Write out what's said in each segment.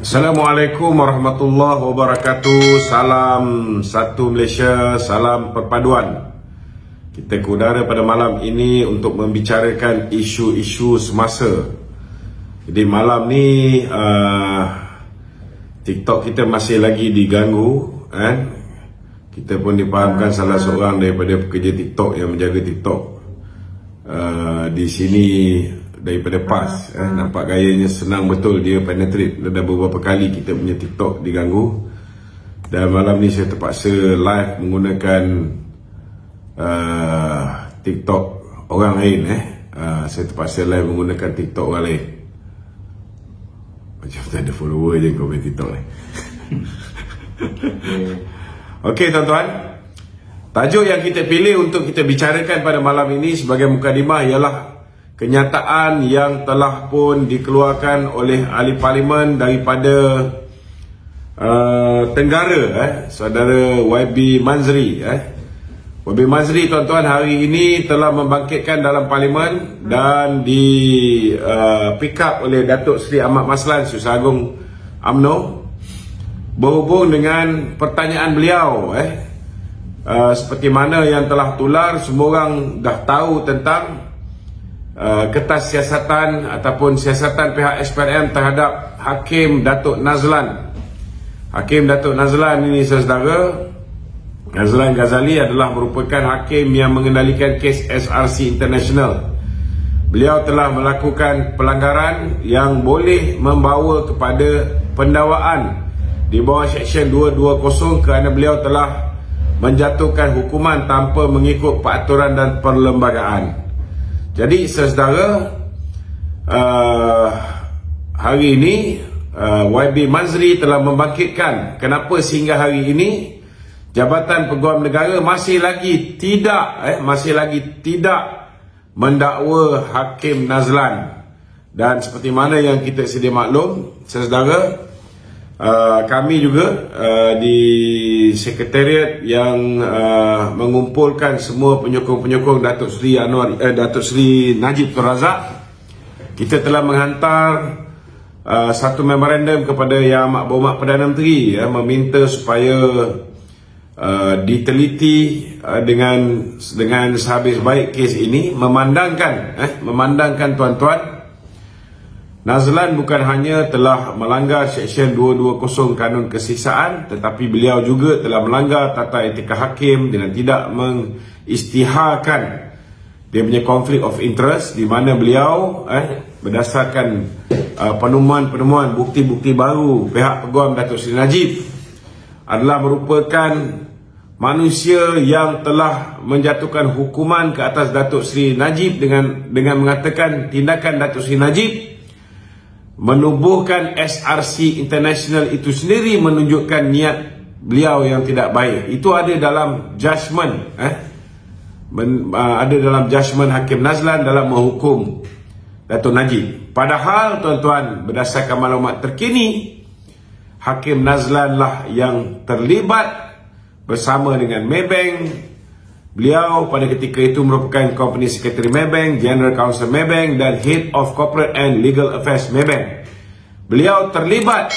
Assalamualaikum warahmatullahi wabarakatuh. Salam satu Malaysia, salam perpaduan. Kita ke udara pada malam ini untuk membicarakan isu-isu semasa. Jadi malam ni TikTok kita masih lagi diganggu, kan? Kita pun dipahamkan salah seorang daripada pekerja TikTok yang menjaga TikTok di sini daripada PAS, nampak gayanya senang betul dia penetrate. Dah beberapa kali kita punya TikTok diganggu, dan malam ni saya terpaksa live menggunakan TikTok orang lain. Saya terpaksa live menggunakan TikTok orang lain. Macam tak ada follower je komen TikTok ni. Okey tuan-tuan, tajuk yang kita pilih untuk kita bicarakan pada malam ini sebagai mukadimah ialah kenyataan yang telah pun dikeluarkan oleh ahli parlimen daripada Tenggara, saudara YB Manzri. YB Manzri tuan-tuan hari ini telah membangkitkan dalam parlimen dan di pick up oleh Datuk Seri Ahmad Maslan, Susah Agung UMNO, berhubung dengan pertanyaan beliau. Seperti mana yang telah tular, semua orang dah tahu tentang kertas siasatan ataupun siasatan pihak SPRM terhadap Hakim Datuk Nazlan. Hakim Datuk Nazlan ini, saudara, Nazlan Ghazali adalah merupakan hakim yang mengendalikan kes SRC International. Beliau telah melakukan pelanggaran yang boleh membawa kepada pendakwaan di bawah Seksyen 220 kerana beliau telah menjatuhkan hukuman tanpa mengikut peraturan dan perlembagaan. Jadi saudara, hari ini YB Manzri telah membangkitkan kenapa sehingga hari ini Jabatan Peguam Negara masih lagi tidak mendakwa Hakim Nazlan. Dan seperti mana yang kita sedia maklum, saudara, kami juga di sekretariat yang mengumpulkan semua penyokong-penyokong Datuk Seri Najib Tun Razak, kita telah menghantar satu memorandum kepada Yang Amat Berhormat Perdana Menteri, meminta supaya diteliti dengan sehabis baik kes ini, memandangkan tuan-tuan, Nazlan bukan hanya telah melanggar Seksyen 220 Kanun Kesiksaan, tetapi beliau juga telah melanggar Tata Etika Hakim dengan tidak mengisytiharkan dia punya konflik of interest, di mana beliau berdasarkan penemuan bukti-bukti baru pihak Peguam Datuk Seri Najib adalah merupakan manusia yang telah menjatuhkan hukuman ke atas Datuk Seri Najib dengan mengatakan tindakan Datuk Seri Najib menubuhkan SRC International itu sendiri menunjukkan niat beliau yang tidak baik. Itu ada dalam judgement, ada dalam judgement Hakim Nazlan dalam menghukum Datuk Najib. Padahal tuan-tuan, berdasarkan maklumat terkini, Hakim Nazlan lah yang terlibat bersama dengan Maybank. Beliau pada ketika itu merupakan Company Secretary Maybank, General Counsel Maybank dan Head of Corporate and Legal Affairs Maybank. Beliau terlibat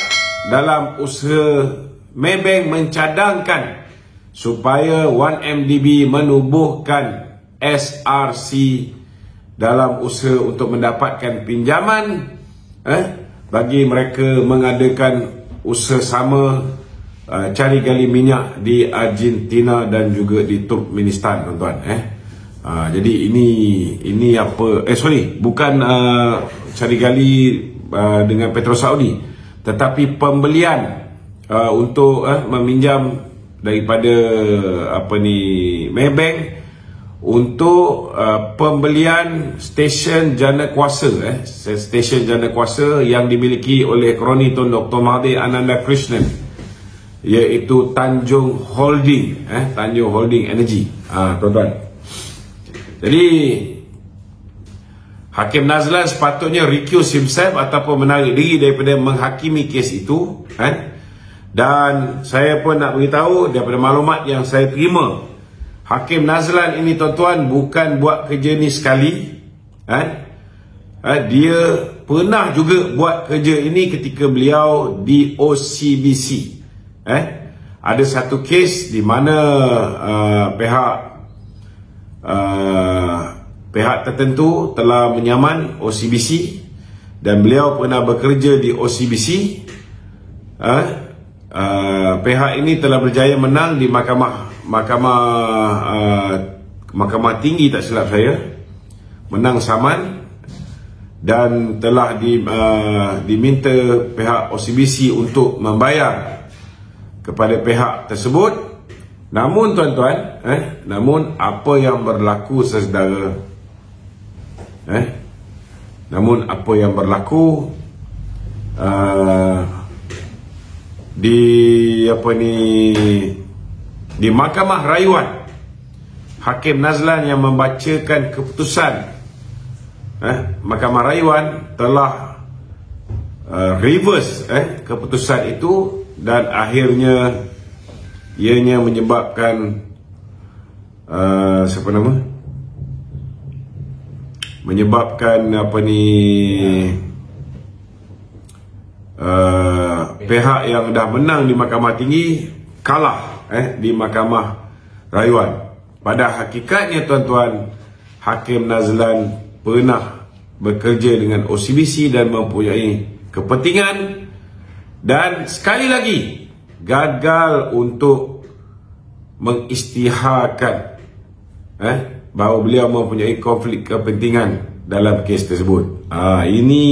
dalam usaha Maybank mencadangkan supaya 1MDB menubuhkan SRC dalam usaha untuk mendapatkan pinjaman bagi mereka mengadakan usaha sama cari gali minyak di Argentina dan juga di Turkmenistan, tuan-tuan. Jadi ini apa? Bukan cari gali dengan Petro Saudi, tetapi pembelian untuk meminjam daripada Maybank untuk pembelian stesen jana kuasa, stesen jana kuasa yang dimiliki oleh Kroni Tun Dr. Mahathir Ananda Krishnan, iaitu Tanjung Holding, Tanjung Holding Energy, tuan-tuan. Jadi Hakim Nazlan sepatutnya recuse himself ataupun menarik diri daripada menghakimi kes itu, dan saya pun nak beritahu daripada maklumat yang saya terima, Hakim Nazlan ini tuan-tuan bukan buat kerja ni sekali, dia pernah juga buat kerja ini ketika beliau di OCBC. Ada satu kes di mana pihak tertentu telah menyaman OCBC dan beliau pernah bekerja di OCBC. Pihak ini telah berjaya menang di mahkamah tinggi, tak silap saya, menang saman, dan telah diminta pihak OCBC untuk membayar kepada pihak tersebut. Namun tuan-tuan, namun apa yang berlaku saudara, namun apa yang berlaku di Mahkamah Rayuan, Hakim Nazlan yang membacakan keputusan, Mahkamah Rayuan telah reverse keputusan itu, dan akhirnya ianya menyebabkan pihak yang dah menang di Mahkamah Tinggi kalah di Mahkamah Rayuan. Pada hakikatnya tuan-tuan, Hakim Nazlan pernah bekerja dengan OCBC dan mempunyai kepentingan, dan sekali lagi gagal untuk mengisytiharkan bahawa beliau mempunyai konflik kepentingan dalam kes tersebut. Ini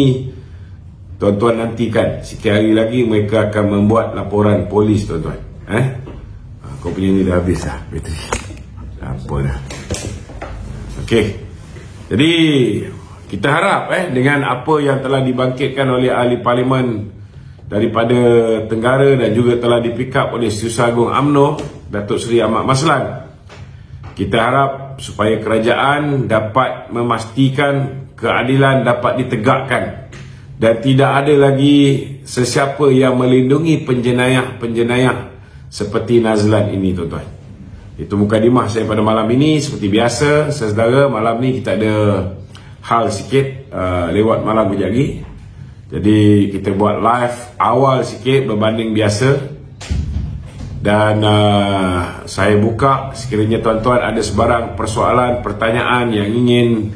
tuan-tuan nantikan, sikit hari lagi mereka akan membuat laporan polis tuan-tuan. Kau punya ni dah habis dah bateri. Apa dah. Okey. Jadi kita harap dengan apa yang telah dibangkitkan oleh ahli parlimen daripada Tenggara dan juga telah di-pick up oleh Setiausaha Agung UMNO Datuk Seri Ahmad Maslan, kita harap supaya kerajaan dapat memastikan keadilan dapat ditegakkan dan tidak ada lagi sesiapa yang melindungi penjenayah seperti Nazlan ini tuan-tuan. Itu mukadimah saya pada malam ini. Seperti biasa saudara, malam ni kita ada hal sikit lewat malam kejap lagi. Jadi kita buat live awal sikit berbanding biasa. Dan saya buka, sekiranya tuan-tuan ada sebarang persoalan, pertanyaan yang ingin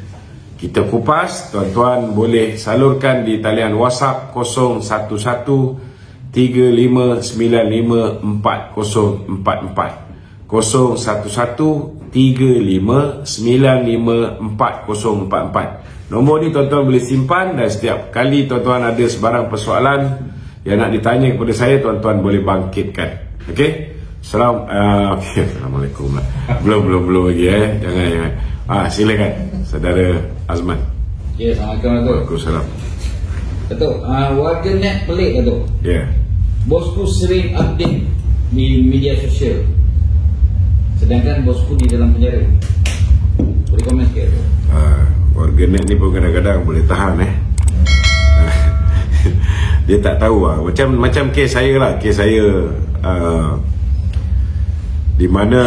kita kupas, tuan-tuan boleh salurkan di talian WhatsApp 011-3595404. 011-3595404. Nombor ni tuan-tuan boleh simpan, dan setiap kali tuan-tuan ada sebarang persoalan yang nak ditanya kepada saya, tuan-tuan boleh bangkitkan. Okey? Assalamualaikum lah. Belum lagi jangan. Silakan saudara Azman. Ya, Assalamualaikum. Waalaikumsalam. Datuk, warga net pelik Datuk. Ya. Bosku sering update di media sosial, sedangkan bosku di dalam penjara. Boleh komen sikit? Warga net ni pun kadang-kadang boleh tahan dia tak tahu lah. Macam kes saya lah. Kes saya di mana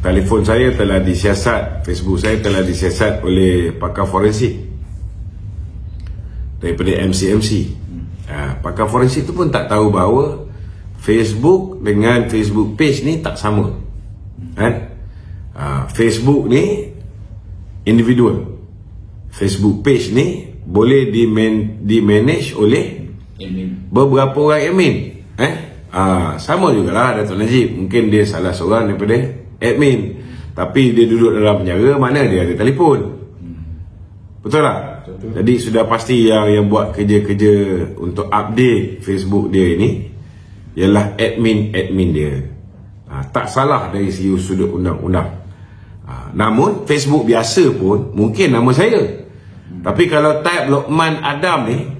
telefon saya telah disiasat, Facebook saya telah disiasat oleh pakar forensik daripada MCMC. Pakar forensik tu pun tak tahu bahawa Facebook dengan Facebook page ni tak sama. Facebook ni individual, Facebook page ni boleh di-manage oleh beberapa orang admin. Sama jugalah Datuk Najib. Mungkin dia salah seorang daripada admin, tapi dia duduk dalam penjara, mana dia ada telefon. Betul tak? Betul. Jadi sudah pasti yang buat kerja-kerja untuk update Facebook dia ini ialah admin dia. Tak salah dari segi sudut undang-undang. Namun Facebook biasa pun mungkin nama saya, tapi kalau type Lokman Adam ni,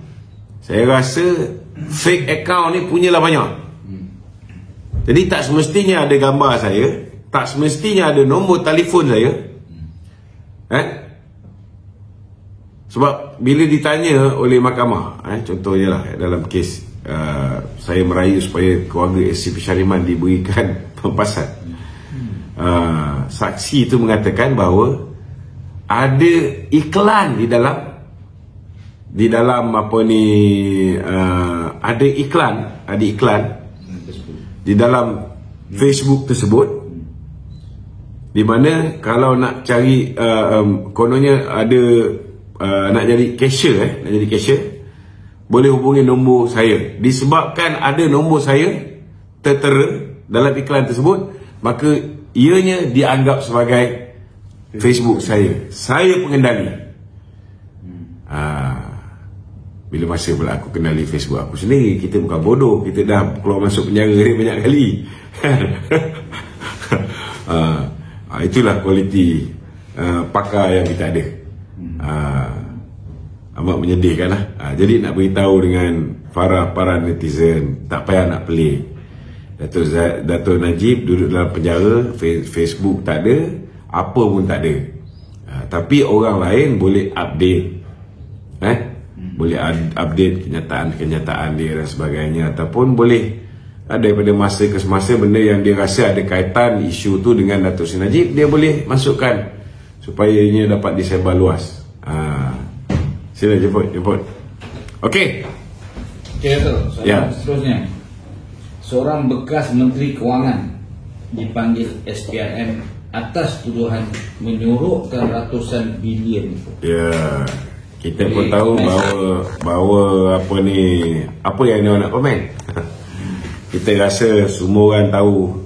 saya rasa fake account ni punyalah banyak. Jadi tak semestinya ada gambar saya, tak semestinya ada nombor telefon saya. Sebab bila ditanya oleh mahkamah, contohnya lah dalam kes saya merayu supaya keluarga SCP Syariman diberikan pempasan, saksi itu mengatakan bahawa ada iklan di dalam di dalam apa ni ada iklan di dalam Facebook tersebut, di mana kalau nak cari kononnya ada nak jadi cashier boleh hubungi nombor saya. Disebabkan ada nombor saya tertera dalam iklan tersebut, maka ianya dianggap sebagai Facebook saya pengendali. Bila masa pula aku kenali Facebook aku sendiri, kita bukan bodoh, kita dah keluar masuk penjara ni banyak kali. Itulah kualiti pakar yang kita ada. Amat menyedihkan lah. Jadi nak beritahu dengan para netizen, tak payah nak pelik. Dato' Najib duduk dalam penjara, Facebook tak ada, apa pun tak ada. Tapi orang lain boleh update, boleh update kenyataan dia dan sebagainya, ataupun boleh daripada masa ke semasa benda yang dia rasa ada kaitan isu tu dengan Dato' Seri Najib, dia boleh masukkan supaya ianya dapat disebar luas. Sila jemput. Okey. Seterusnya, seorang bekas Menteri Kewangan dipanggil SPRM atas tuduhan menyuruhkan ratusan bilion. Kita pun tahu bahawa apa yang dia nak komen. Kita rasa semua orang tahu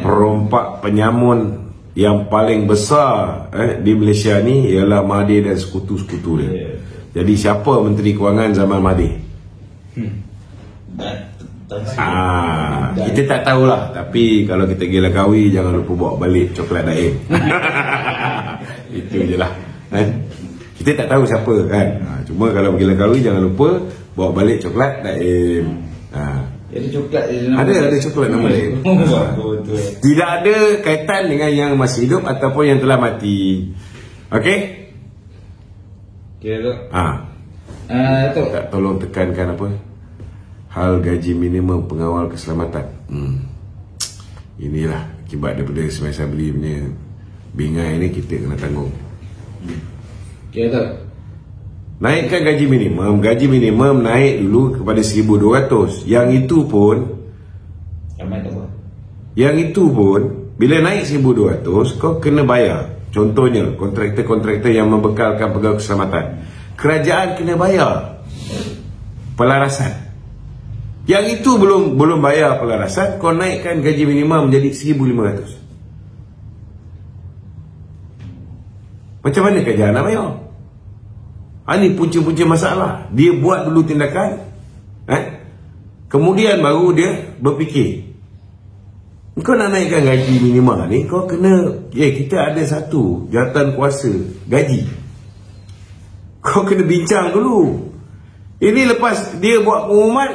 perompak penyamun yang paling besar di Malaysia ni ialah Mahathir dan sekutu-sekutu dia. Jadi siapa Menteri Kewangan zaman Mahathir? Kita tak tahulah. Tapi kalau kita pergi Langkawi, jangan lupa bawa balik coklat Daim. Itu je lah. Kita tak tahu siapa kan. Cuma kalau pergi Langkawi, jangan lupa bawa balik coklat Daim. Ada coklat ada coklat nama Daim. Tidak ada kaitan dengan yang masih hidup ataupun yang telah mati. Okey? Tak tolong tekankan apa? Hal gaji minimum pengawal keselamatan. Inilah akibat daripada semasa beli punya bingai ni, kita kena tanggung. Naikkan gaji minimum. Gaji minimum naik dulu kepada 1,200. Yang itu pun bila naik 1,200, kau kena bayar. Contohnya kontraktor-kontraktor yang membekalkan pegawai keselamatan, kerajaan kena bayar pelarasan. Yang itu belum bayar pelarasan, kau naikkan gaji minimum menjadi 1,500. Macam mana kerajaan nak bayar? Ini punca-punca masalah. Dia buat dulu tindakan, kemudian baru dia berfikir. Kau nak naikkan gaji minimum ni, kau kena, kita ada satu jawatan kuasa gaji, kau kena bincang dulu. Ini lepas dia buat pengumuman,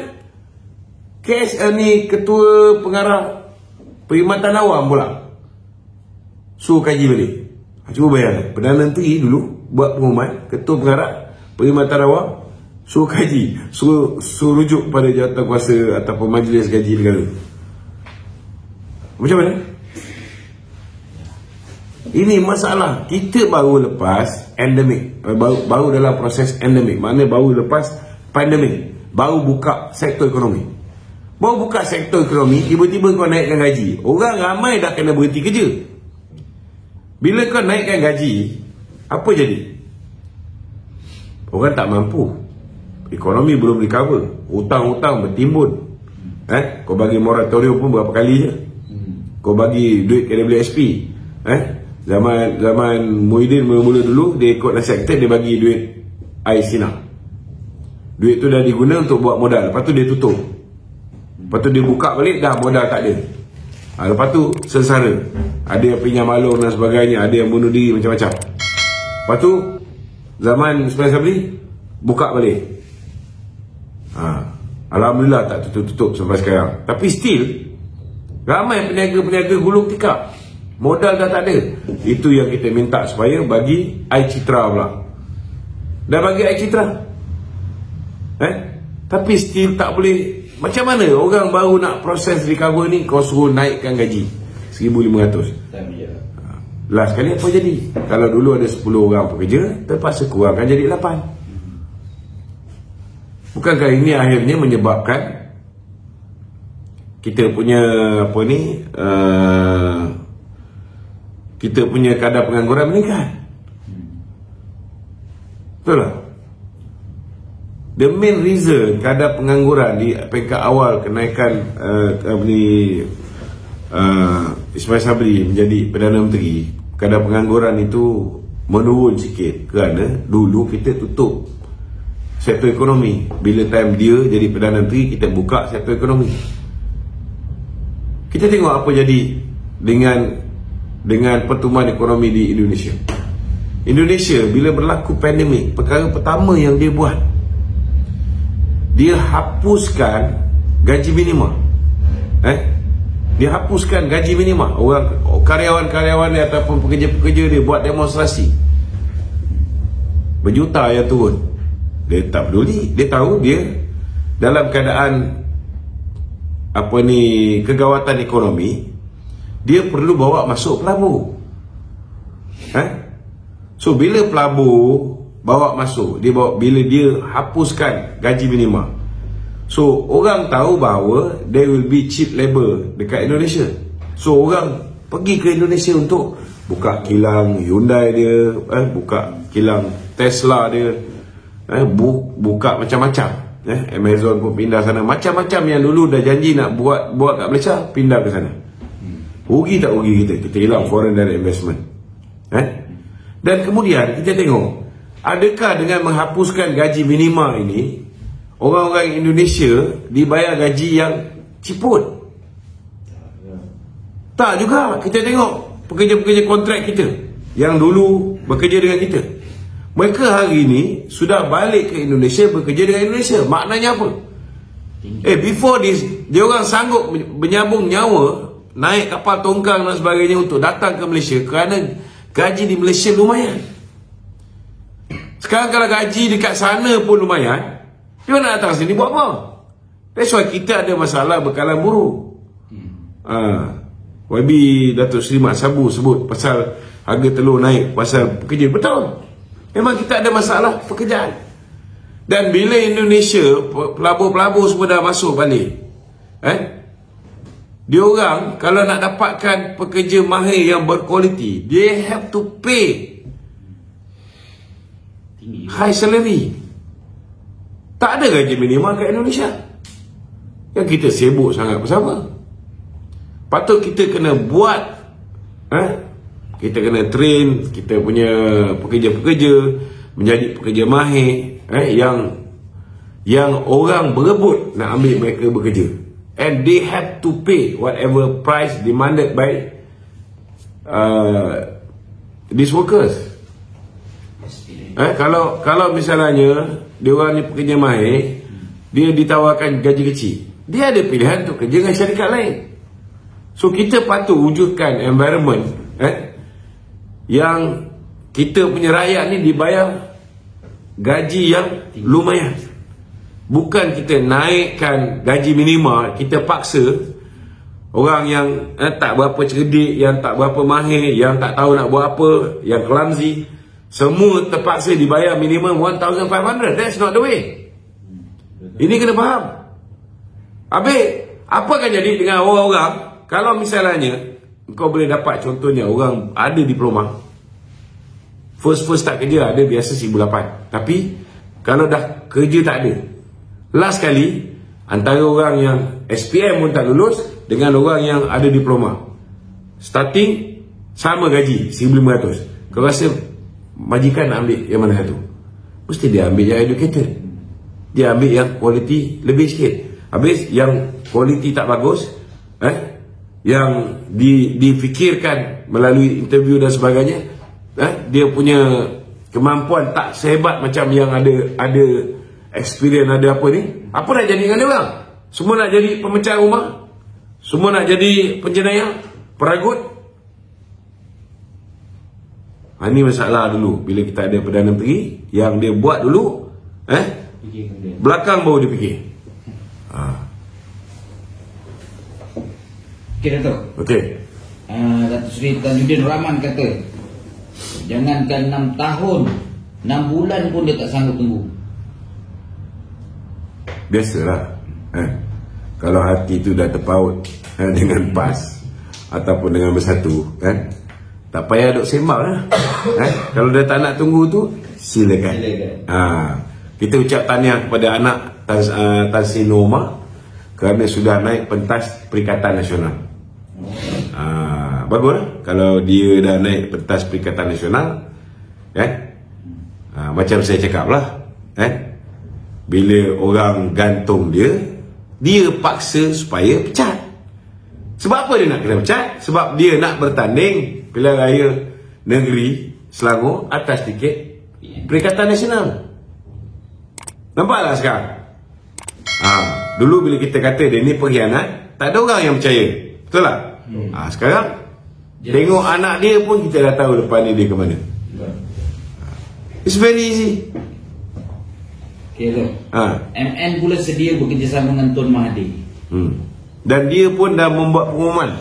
kes ni ketua pengarah perkhidmatan awam pula suruh kaji balik. Cuba bayangkan, Perdana Menteri dulu buat pengumuman, ketua pengarah perkhidmatan awam suruh kaji, suruh rujuk pada jawatan kuasa ataupun majlis gaji negara. Macam mana? Ini masalah. Kita baru lepas endemik, baru dalam proses endemik, maknanya baru lepas pandemik, baru buka sektor ekonomi. Baru buka sektor ekonomi, tiba-tiba kau naikkan gaji. Orang ramai dah kena berhenti kerja. Bila kau naikkan gaji, apa jadi? Orang tak mampu, ekonomi belum recover, hutang-hutang bertimbun. Kau bagi moratorium pun berapa kali je. Kau bagi duit KWSP, zaman Muhyiddin mula-mula dulu, dia ikut nasihat kita, dia bagi duit air sinar. Duit tu dah diguna untuk buat modal, lepas tu dia tutup. Lepas tu dia buka balik, dah modal tak ada. Lepas tu sengsara, ada yang pinjam malung dan sebagainya, ada yang bunuh diri, macam-macam. Lepas tu zaman Ismail Sabri buka balik. Alhamdulillah tak tutup sampai sekarang. Tapi still ramai peniaga-peniaga gulung tikar, modal dah tak ada. Itu yang kita minta, supaya bagi air citra pula. Dah bagi air citra, tapi still tak boleh. Macam mana orang baru nak proses recover ni, kau suruh naikkan gaji 1,500. Last kali apa jadi? Kalau dulu ada 10 orang pekerja, terpaksa kurangkan jadi 8. Bukankah ini akhirnya menyebabkan kita punya apa ni, kita punya kadar pengangguran meningkat? Betul tak? The main reason kadar pengangguran di peringkat awal kenaikan Ismail Sabri menjadi Perdana Menteri, kadar pengangguran itu menurun sikit kerana dulu kita tutup sektor ekonomi. Bila time dia jadi Perdana Menteri, kita buka sektor ekonomi. Kita tengok apa jadi dengan pertumbuhan ekonomi di Indonesia. Indonesia bila berlaku pandemik, perkara pertama yang dia buat, dia hapuskan gaji minimum. Dia hapuskan gaji minimum. Orang karyawan-karyawan dia ataupun pekerja-pekerja dia buat demonstrasi. Berjuta yang turun. Dia tak peduli. Dia tahu dia dalam keadaan kegawatan ekonomi, dia perlu bawa masuk pelabur. So bila pelabur bawa masuk, bila dia hapuskan gaji minimum, so orang tahu bahawa there will be cheap labor dekat Indonesia. So orang pergi ke Indonesia untuk buka kilang Hyundai dia, buka kilang Tesla dia, buka macam-macam. Amazon pun pindah sana. Macam-macam yang dulu dah janji nak buat kat Malaysia, pindah ke sana. Rugi tak rugi kita? Kita hilang foreign direct investment. Dan kemudian kita tengok, adakah dengan menghapuskan gaji minima ini, orang-orang Indonesia dibayar gaji yang ciput? Tak juga. Kita tengok pekerja-pekerja kontrak kita yang dulu bekerja dengan kita, mereka hari ini sudah balik ke Indonesia, bekerja dengan Indonesia. Maknanya apa? Before this, dia orang sanggup menyambung nyawa, naik kapal tongkang dan sebagainya untuk datang ke Malaysia kerana gaji di Malaysia lumayan. Sekarang kalau gaji dekat sana pun lumayan, dia nak datang sini buat apa? That's why kita ada masalah bekalan buruh. YB Datuk Seri Mat Sabu sebut pasal harga telur naik, pasal pekerja. Betul, memang kita ada masalah pekerjaan. Dan bila Indonesia, pelabur-pelabur semua dah masuk balik, dia orang kalau nak dapatkan pekerja mahir yang berkualiti, they have to pay high salary. Tak ada gaji minimum kat Indonesia. Yang kita sibuk sangat bersama. Patut kita kena buat, kita kena train kita punya pekerja-pekerja menjadi pekerja mahir, yang orang berebut nak ambil mereka bekerja. And they have to pay whatever price demanded by these workers. Kalau misalnya dia orang ni pekerja mahir, dia ditawarkan gaji kecil, dia ada pilihan untuk kerja dengan syarikat lain. So kita patut wujudkan environment yang kita punya rakyat ni dibayar gaji yang lumayan. Bukan kita naikkan gaji minima, kita paksa orang yang tak berapa cerdik, yang tak berapa mahir, yang tak tahu nak buat apa, yang clumsy, semua terpaksa dibayar minimum 1,500. That's not the way. Ini kena faham. Habis, apa akan jadi dengan orang-orang kalau misalnya kau boleh dapat, contohnya orang ada diploma, first tak kerja ada biasa 1,800, tapi kalau dah kerja tak ada. Last kali, antara orang yang SPM pun tak lulus dengan orang yang ada diploma, starting sama gaji 1,500. Kau rasa majikan nak ambil yang mana satu? Mesti dia ambil yang educated, dia ambil yang kualiti lebih sikit. Habis yang kualiti tak bagus, yang difikirkan melalui interview dan sebagainya, dia punya kemampuan tak sehebat macam yang ada experience, ada apa ni. Apa nak jadi dengan dia orang? Semua nak jadi pemecah rumah, semua nak jadi penjenayah, peragut. Ini masalah dulu. Bila kita ada Perdana Menteri yang dia buat dulu, belakang baru dia fikir. Okay, Dato'. Okey. Datuk Seri Tajuddin Rahman kata, jangankan 6 tahun, 6 bulan pun dia tak sanggup tunggu. Biasalah, kalau hati tu dah terpaut dengan PAS ataupun dengan Bersatu, tak payah duk sembang lah. Kalau dah tak nak tunggu tu, silakan. Kita ucap tahniah kepada anak Tan Sri Norma kerana sudah naik pentas Perikatan Nasional. Bagus lah kalau dia dah naik pentas Perikatan Nasional. Macam saya cakap lah, bila orang gantung dia paksa supaya pecat. Sebab apa dia nak kena pecat? Sebab dia nak bertanding Pilihan Raya Negeri Selangor atas tiket Perikatan Nasional. Nampaklah sekarang. Dulu bila kita kata dia ni pengkhianat, tak ada orang yang percaya. Betul tak? Sekarang tengok anak dia pun kita dah tahu lepas ni dia ke mana. It's very easy. Okay, so. MN pula sedia bekerjasama dengan Tun Mahathir. Dan dia pun dah membuat pengumuman.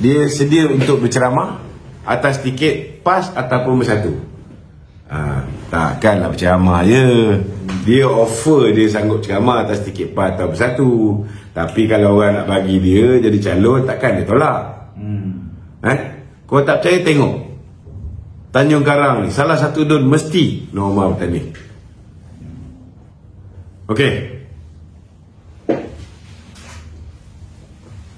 Dia sedia untuk berceramah atas tiket PAS ataupun Bersatu. Takkanlah berceramah je. Dia offer dia sanggup ceramah atas tiket PAS atau Bersatu. Tapi kalau orang nak bagi dia jadi calon, takkan dia tolak. Kau tak percaya, tengok Tanjung Karang ni, salah satu dun mesti Norma bertanding. Okey.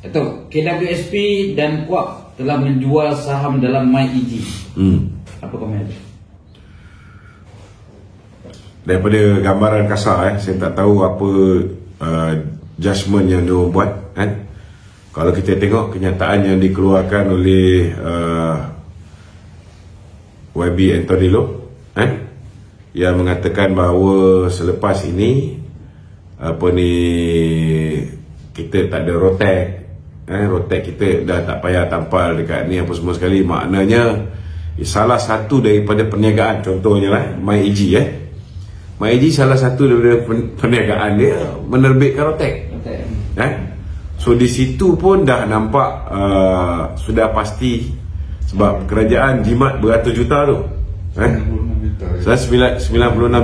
Datuk, KWSP dan Kuak telah menjual saham dalam MyEG. Apa komen? Daripada gambaran kasar, saya tak tahu apa judgement yang dia buat. Kalau kita tengok kenyataan yang dikeluarkan oleh YB Antonillo, yang mengatakan bahawa selepas ini kita tak ada rotek, rotek kita dah tak payah tampal dekat ni apa semua sekali. Maknanya salah satu daripada perniagaan, contohnya lah MyEG, MyEG salah satu daripada perniagaan dia menerbitkan rotek. So di situ pun dah nampak sudah pasti, sebab kerajaan jimat beratus juta tu, 96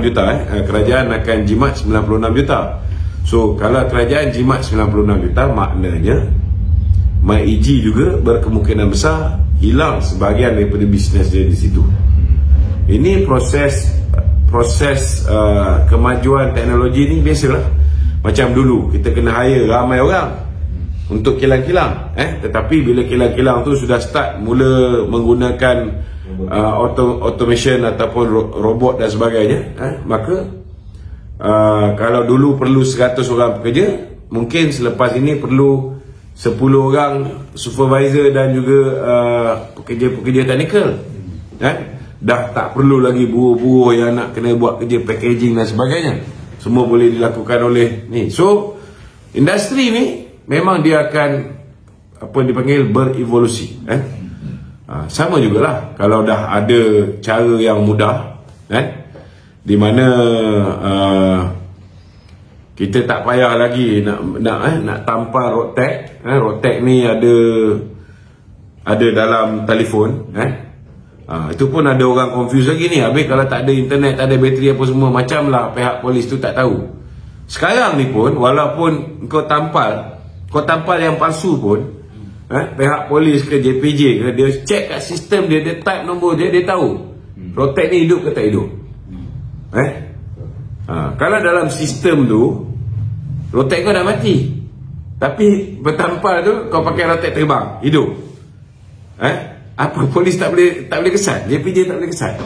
juta, kerajaan akan jimat 96 juta. So kalau kerajaan jimat 96 juta, maknanya MyEG juga berkemungkinan besar hilang sebahagian daripada bisnes dia di situ. Ini proses kemajuan teknologi ni biasalah. Macam dulu kita kena hire ramai orang untuk kilang-kilang, tetapi bila kilang-kilang tu sudah start mula menggunakan automation ataupun robot dan sebagainya, maka kalau dulu perlu 100 orang pekerja, mungkin selepas ini perlu 10 orang supervisor dan juga pekerja-pekerja teknikal. Dah tak perlu lagi buruh-buruh yang nak kena buat kerja packaging dan sebagainya. Semua boleh dilakukan oleh ni. So industri ni memang dia akan dipanggil berevolusi. Sama jugalah kalau dah ada cara yang mudah, di mana kita tak payah lagi nak tampal rotek. Rotek ni ada dalam telefon. Itu pun ada orang confuse lagi ni. Habis kalau tak ada internet, tak ada bateri apa semua, macam lah pihak polis tu tak tahu. Sekarang ni pun walaupun kau tampal yang palsu pun, pihak polis ke JPJ ke, dia check kat sistem dia, dia type nombor dia, dia tahu rotek ni hidup ke tak hidup. Kalau dalam sistem tu rotek kau dah mati, tapi bertampal tu kau pakai rotek terbang, hidup. Apa polis tak boleh kesan? JPJ tak boleh kesan?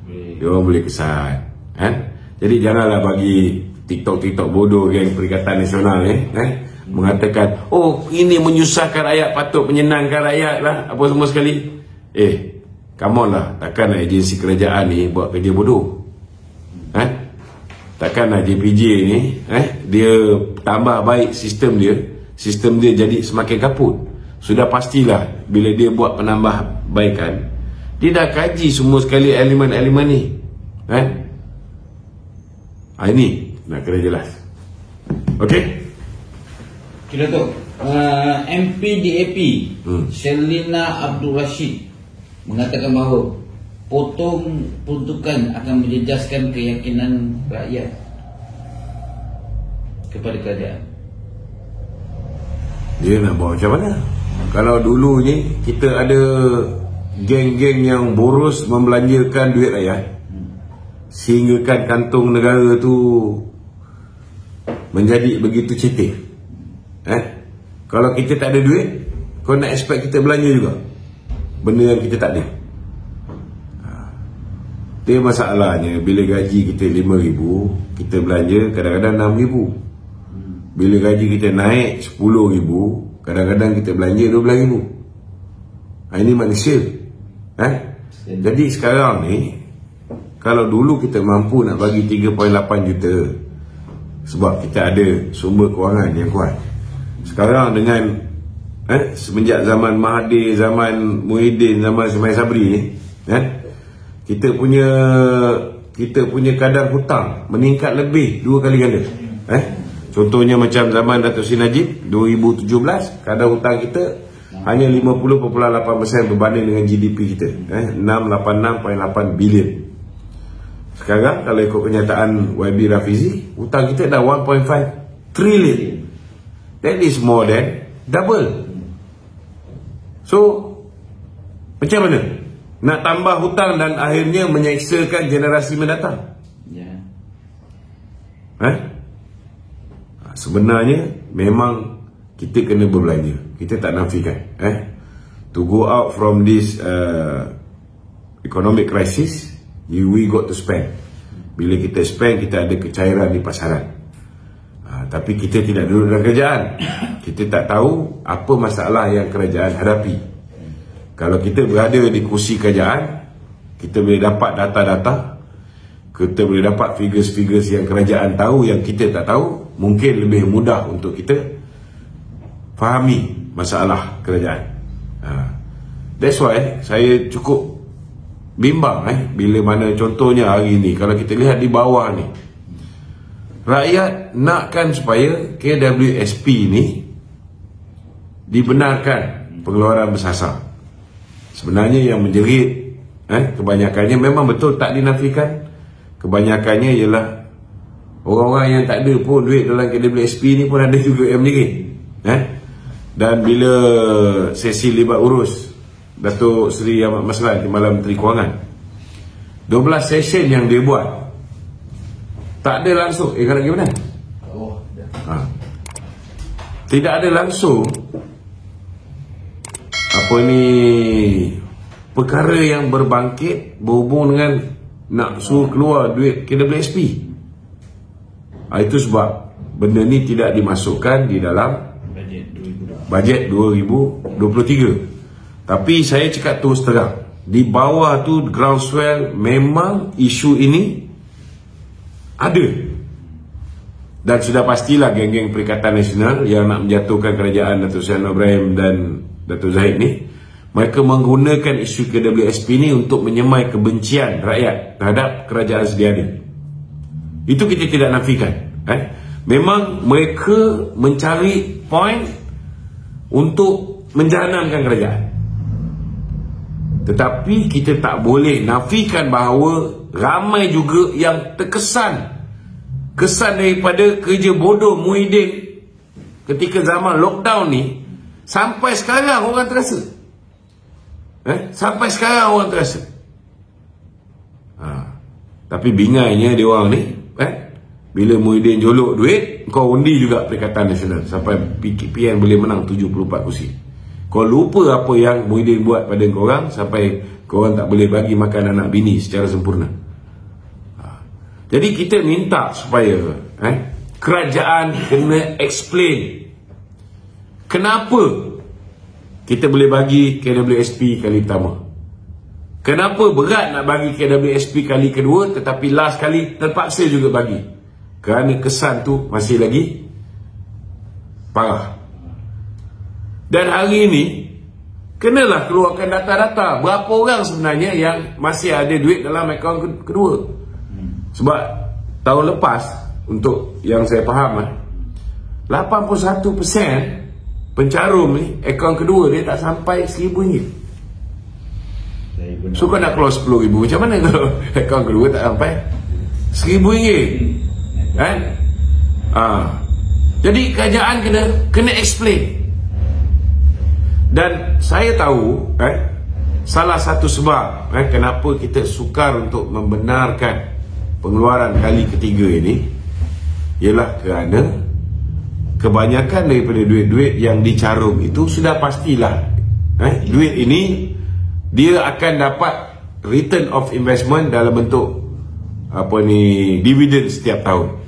Dia orang boleh kesan. Jadi janganlah bagi TikTok bodoh geng Perikatan Nasional ni mengatakan, oh ini menyusahkan rakyat, patut menyenangkan rakyat lah, apa semua sekali. Come on lah, takkanlah agensi kerajaan ni buat kerja bodoh. Takkanlah JPJ ni dia tambah baik sistem dia jadi semakin kaput. Sudah pastilah bila dia buat penambahbaikan, dia dah kaji semua sekali elemen-elemen ni. Ini nak kena jelas. Okey? Kira tu, MPDAP Shelina Abdul Rashid mengatakan bahawa potong peruntukan akan menjejaskan keyakinan rakyat kepada kerajaan. Dia nak buat macam mana? Kalau dulu ni kita ada geng-geng yang boros membelanjakan duit rakyat, sehinggakan kantung negara tu menjadi begitu cetek. Kalau kita tak ada duit, kau nak expect kita belanja juga benda yang kita tak ada. Dia masalahnya bila gaji kita RM5,000, kita belanja kadang-kadang RM6,000. Bila gaji kita naik RM10,000, kadang-kadang kita belanja RM12,000. Ini manusia. Jadi sekarang ni, kalau dulu kita mampu nak bagi 3.8 juta sebab kita ada sumber kewangan yang kuat, sekarang dengan semenjak zaman Mahathir, zaman Muhyiddin, zaman Ismail Sabri ni, kita punya kadar hutang meningkat lebih 2 kali ganda. Contohnya macam zaman Datuk Seri Najib 2017, kadar hutang kita hanya 50.8% berbanding dengan GDP kita, 686.8 bilion. Sekarang kalau ikut kenyataan YB Rafizi, hutang kita dah 1.5 trillion. That is more than double. So macam mana nak tambah hutang dan akhirnya menyeksakan generasi mendatang? Sebenarnya memang kita kena berbelanja. Kita tak nafikan to go out from this economic crisis, we got to spend. Bila kita spend, kita ada kecairan di pasaran. Tapi kita tidak duduk dalam kerajaan. Kita tak tahu apa masalah yang kerajaan hadapi. Kalau kita berada di kursi kerajaan, kita boleh dapat data-data, kita boleh dapat figures-figures yang kerajaan tahu yang kita tak tahu. Mungkin lebih mudah untuk kita fahami masalah kerajaan. That's why saya cukup bimbang bila mana contohnya hari ni, kalau kita lihat di bawah ni, rakyat nakkan supaya KWSP ni dibenarkan pengeluaran bersasar. Sebenarnya yang menjerit kebanyakannya memang betul tak dinafikan. Kebanyakannya ialah orang-orang yang tak ada pun duit dalam KWSP ni pun ada juga yang menjerit. Dan bila sesi libat urus Datuk Seri Ahmad Maslan, Timbalan Menteri Kewangan, 12 session yang dia buat tak ada langsung. Kau nak pergi mana? Tidak ada langsung apa ni perkara yang berbangkit berhubung dengan nak suruh keluar duit KWSP. Itu sebab benda ni tidak dimasukkan di dalam bajet 2023. Tapi saya cakap terus terang, di bawah tu groundswell memang isu ini ada. Dan sudah pastilah geng-geng Perikatan Nasional yang nak menjatuhkan kerajaan Datuk Seri Anwar Ibrahim dan Datuk Zahid ni, mereka menggunakan isu KWSP ni untuk menyemai kebencian rakyat terhadap kerajaan sedia ada. Itu kita tidak nafikan. Memang mereka mencari point untuk menjahanamkan kerajaan. Tetapi kita tak boleh nafikan bahawa ramai juga yang terkesan daripada kerja bodoh Muhyiddin ketika zaman lockdown ni. Sampai sekarang orang terasa. Sampai sekarang orang terasa. Tapi bingainya dia orang ni, bila Muhyiddin jolok duit, kau undi juga Perikatan Nasional sampai PN boleh menang 74 kursi. Kau lupa apa yang Muhyiddin buat pada korang sampai korang tak boleh bagi makan anak bini secara sempurna. Jadi kita minta supaya kerajaan kena explain kenapa kita boleh bagi KWSP kali pertama, kenapa berat nak bagi KWSP kali kedua, tetapi last kali terpaksa juga bagi kerana kesan tu masih lagi parah. Dan hari ini kenalah keluarkan data-data berapa orang sebenarnya yang masih ada duit dalam akaun kedua. Sebab tahun lepas, untuk yang saya faham, 81% pencarum ni akaun kedua dia tak sampai RM1,000. So kau nak keluar RM10,000 macam mana kalau akaun kedua tak sampai RM1,000 kan? Jadi kerajaan kena explain. Dan saya tahu salah satu sebab kenapa kita sukar untuk membenarkan pengeluaran kali ketiga ini ialah kerana kebanyakan daripada duit-duit yang dicarum itu sudah pastilah duit ini dia akan dapat return of investment dalam bentuk dividen setiap tahun.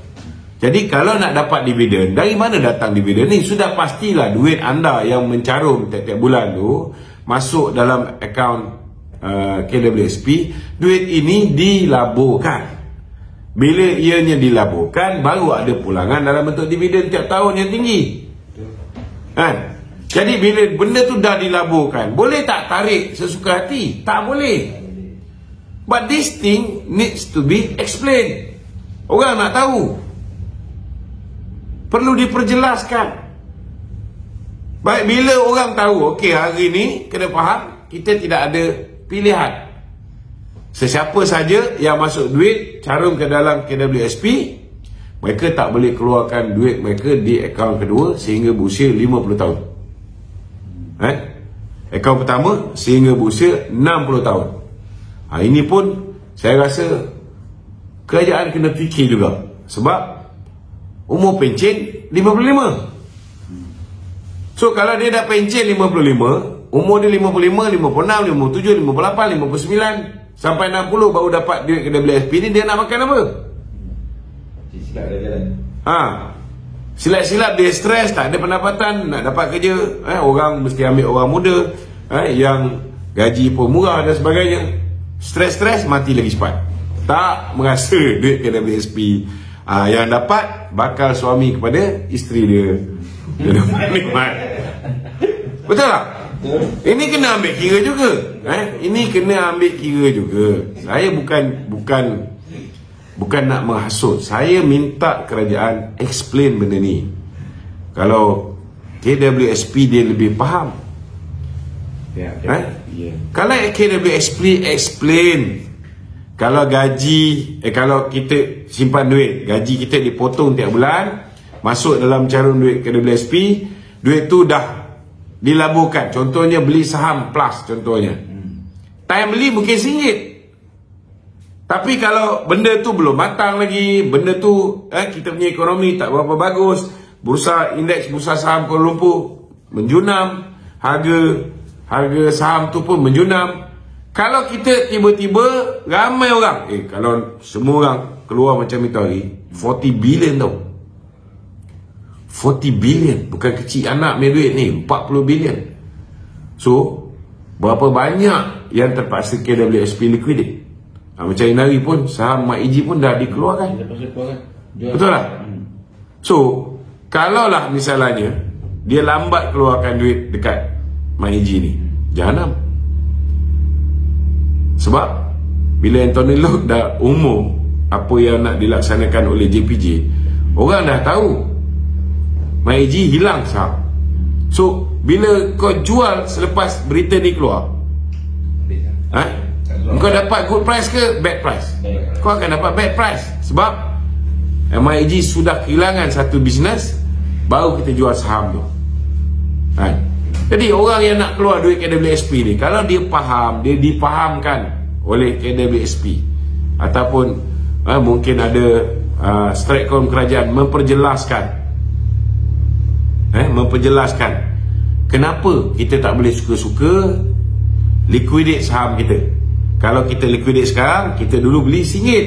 Jadi kalau nak dapat dividen, dari mana datang dividen ni? Sudah pastilah duit anda yang mencarum tiap-tiap bulan tu masuk dalam akaun KWSP, duit ini dilaburkan. Bila ianya dilaburkan, baru ada pulangan dalam bentuk dividen tiap tahun yang tinggi. Kan? Jadi bila benda tu dah dilaburkan, boleh tak tarik sesuka hati? Tak boleh. But this thing needs to be explained. Orang nak tahu. Perlu diperjelaskan. Baik, bila orang tahu, okey, hari ni kena faham, kita tidak ada pilihan. Sesiapa saja yang masuk duit carum ke dalam KWSP, mereka tak boleh keluarkan duit mereka di akaun kedua sehingga berusia 50 tahun. Akaun pertama sehingga berusia 60 tahun. Ini pun saya rasa kerajaan kena fikir juga. Sebab umur pencen 55. So kalau dia dah pencen 55, umur dia 55, 56, 57, 58, 59 sampai 60 baru dapat duit KWSP ni, dia nak makan apa? Silap dah jalan. Silap-silap dia stres, tak ada pendapatan, nak dapat kerja. Orang mesti ambil orang muda yang gaji pun murah dan sebagainya. Stres-stres, mati lagi cepat. Tak merasa duit KWSP. Yang dapat bakal suami kepada isteri dia. Betul tak? Ini kena ambil kira juga. Ini kena ambil kira juga. Saya bukan nak menghasut. Saya minta kerajaan explain benda ni. Kalau KWSP dia lebih faham. Kalau KWSP explain, kalau gaji kalau kita simpan duit, gaji kita dipotong tiap bulan, masuk dalam carum duit KWSP, duit tu dah dilaburkan. Contohnya beli saham Plus contohnya. Time beli mungkin RM1. Tapi kalau benda tu belum matang lagi, benda tu kita punya ekonomi tak berapa bagus, indeks bursa saham Kuala Lumpur menjunam, harga saham tu pun menjunam. Kalau kita tiba-tiba ramai orang, kalau semua orang keluar macam itu hari, 40 bilion tau. 40 bilion, bukan kecil anak punya duit ni, 40 bilion. So, berapa banyak yang terpaksa KWSP liquidate? Macam hari pun saham MyEG pun dah dikeluarkan. Betul tak? So, kalaulah misalnya dia lambat keluarkan duit dekat MyEG ni, jahanam. Sebab bila Anthony Loke dah umum apa yang nak dilaksanakan oleh JPJ, orang dah tahu MyEG hilang saham. So bila kau jual selepas berita ni keluar, kau dapat good price ke bad price? Kau akan dapat bad price. Sebab MyEG sudah kehilangan satu bisnes, baru kita jual saham tu. Jadi orang yang nak keluar duit KWSP ni, kalau dia faham, dia difahamkan oleh KWSP, ataupun mungkin ada Stratcom kerajaan memperjelaskan kenapa kita tak boleh suka-suka liquidate saham kita. Kalau kita liquidate sekarang, kita dulu beli RM1,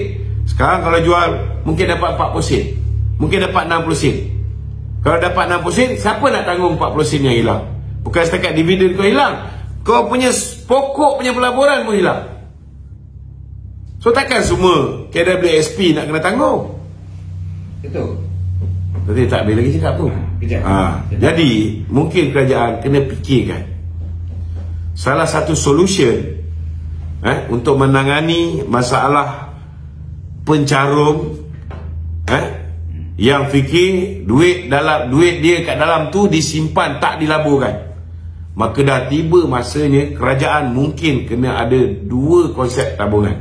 sekarang kalau jual mungkin dapat 40 sen, mungkin dapat 60 sen. Kalau dapat 60 sen, siapa nak tanggung 40 sen yang hilang? Bukan setakat dividen kau hilang, kau punya pokok punya pelaburan pun hilang. So takkan semua KWSP nak kena tanggung? Betul. Tapi tak boleh lagi cakap tu. Jadi mungkin kerajaan kena fikirkan salah satu solution untuk menangani masalah pencarum yang fikir duit dia kat dalam tu disimpan, tak dilaburkan. Maka dah tiba masanya kerajaan mungkin kena ada dua konsep tabungan.